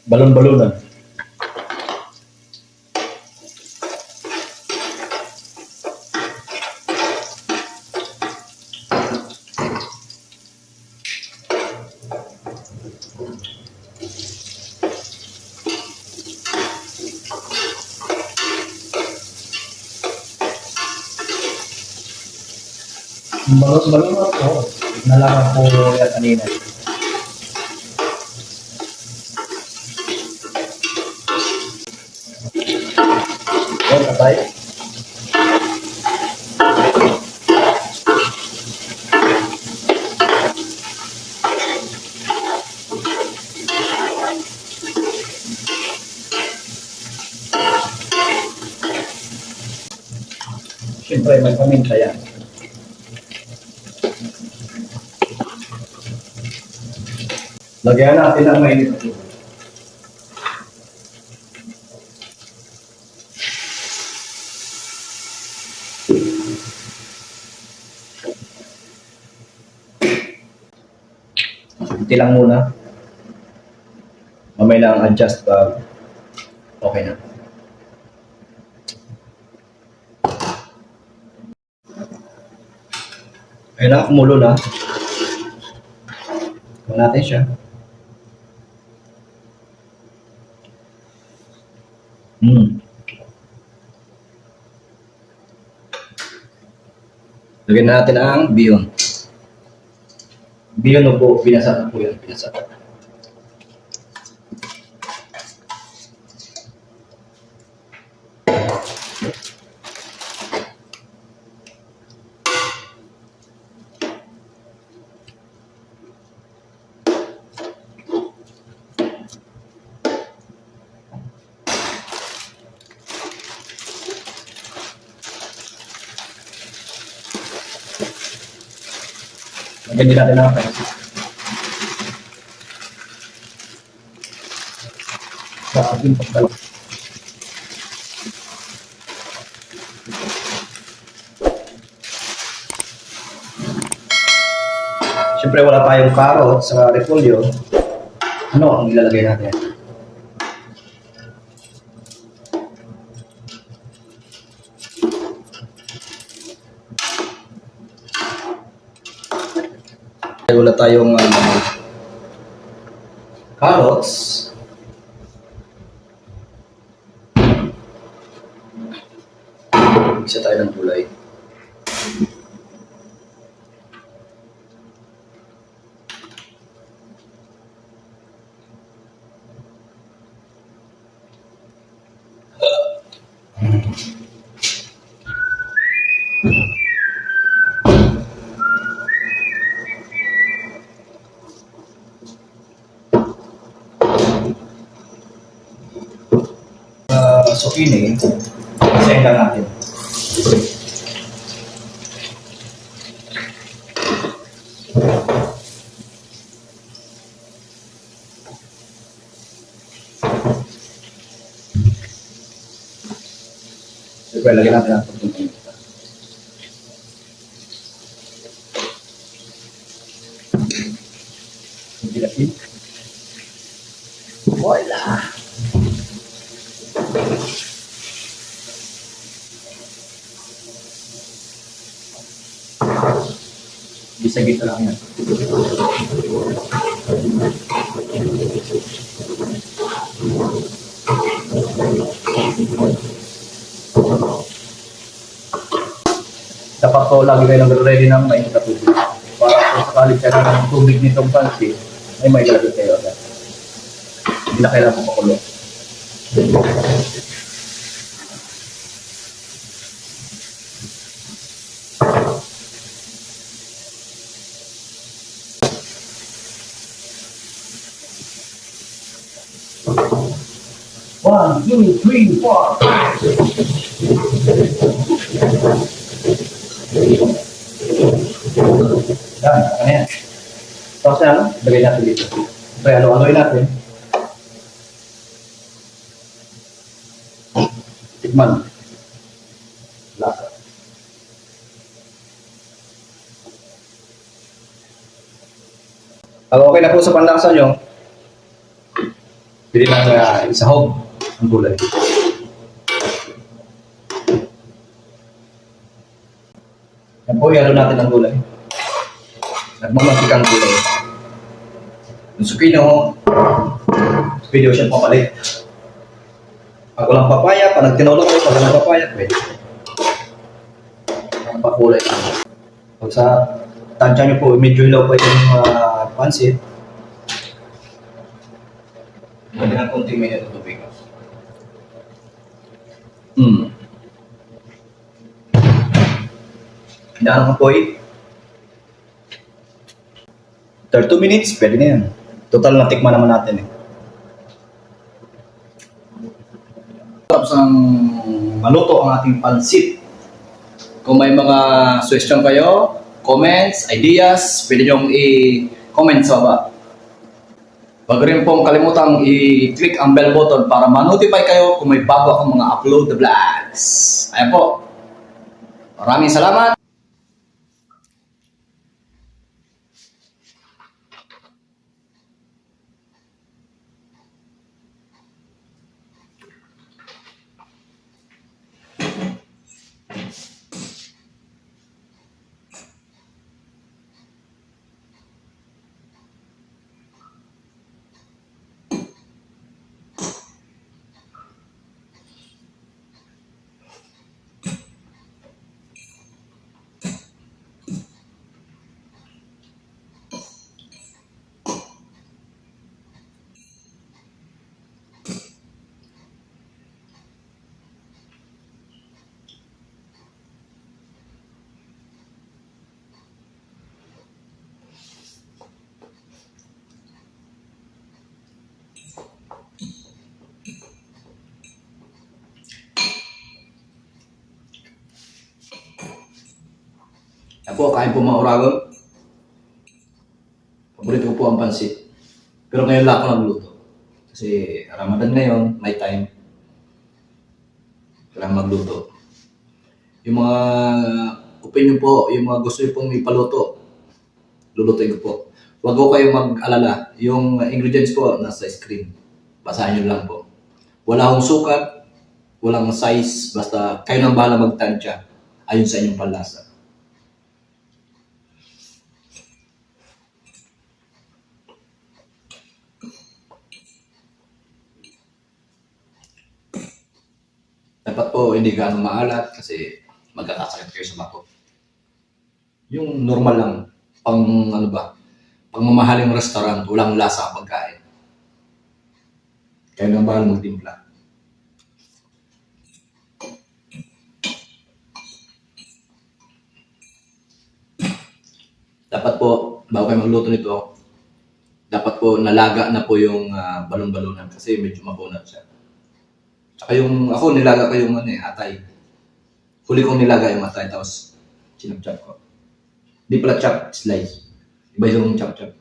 Balon-balonan. Balon-balonan po. Nalaman po yan kanina. Yan, patay. Siyempre, may paminta yan. Lagyan natin ang mainit na tubig. Kunti lang muna. Mamaya lang adjust pag okay na. Ayun na, kumulo na. Kuha natin siya. Lagyan na natin ang bihon. Bihon o po, binasa na po yan. Binasa. Lagyan din natin ang pansit. Sa ating pagdala. Siyempre wala tayong carrot sa repolyo. Ano ang ilalagay natin? Wala tayong carrots. Isa tayo ng gulay. Zucchini, isahin lang natin. Siyempre, lagyan natin ang pagpunta. Dilapin. Voila! Gisa-gisa lang yan. Dapat po lagi kayo nag-ready ng mainit na tubig. Para kung sakali siya ng tubig nitong pansit, ay may lalagay kayo agad. Hindi na kailangan papakulo. One, two, three, four, five. Yan, ayan. Tapos na, lagay natin dito. So, halo-haloy natin. Tikman. Lasa. Pag okay na po sa panlasa nyo, Pwede na isahog ang gulay. Yan po, ihalo natin ang gulay. Nagmamantik ang gulay. Yung sukino, pwede siya papalit. Pag walang papaya, pag nagtinulong ko, pag walang papaya, pwede. Ang pakulay. Pag sa tansya nyo po, medyo hilaw pa yung pansit. Pwede ng konting minute o tubig. Hinaan ko po eh. 32 minutes, pwede na yan. Total na tikman naman natin eh. Tapos ang maluto ang ating pansit. Kung may mga suggestion kayo, comments, ideas, pwede nyo i-comment sa baba. Huwag rin pong kalimutang i-click ang bell button para ma-notify kayo kung may bago akong mga upload na vlogs. Ayan po. Maraming salamat. Yan po, kain po mga uragon. Paborito ko po ang pansit. Pero ngayon lang ako nagluto. Kasi Ramadan ngayon, may time. Kailangan magluto. Yung mga opinion po, yung mga gusto nyo pong ipaluto, lulutuin ko po. Huwag ko kayo mag-alala. Yung ingredients po, nasa screen. Basahin nyo lang po. Wala akong sukat, walang size, basta kayo nang bahala magtansya ayon sa inyong panlasa. Dapat po hindi gaano maalat kasi magkakasakit kayo sa bato. Yung normal lang, pang ano ba, pang mamahaling restaurant, walang lasa ang pagkain. Kaya nang bahal magtimpla. Dapat po, bago kayo magluto nito, dapat po nalaga na po yung balon-balunan kasi medyo mabunat siya. Tsaka yung, ako nilaga ko yung atay. Huli kong nilaga yung atay, tapos sinap-chop ko. Di pala chop, slice. Iba yung chop-chop.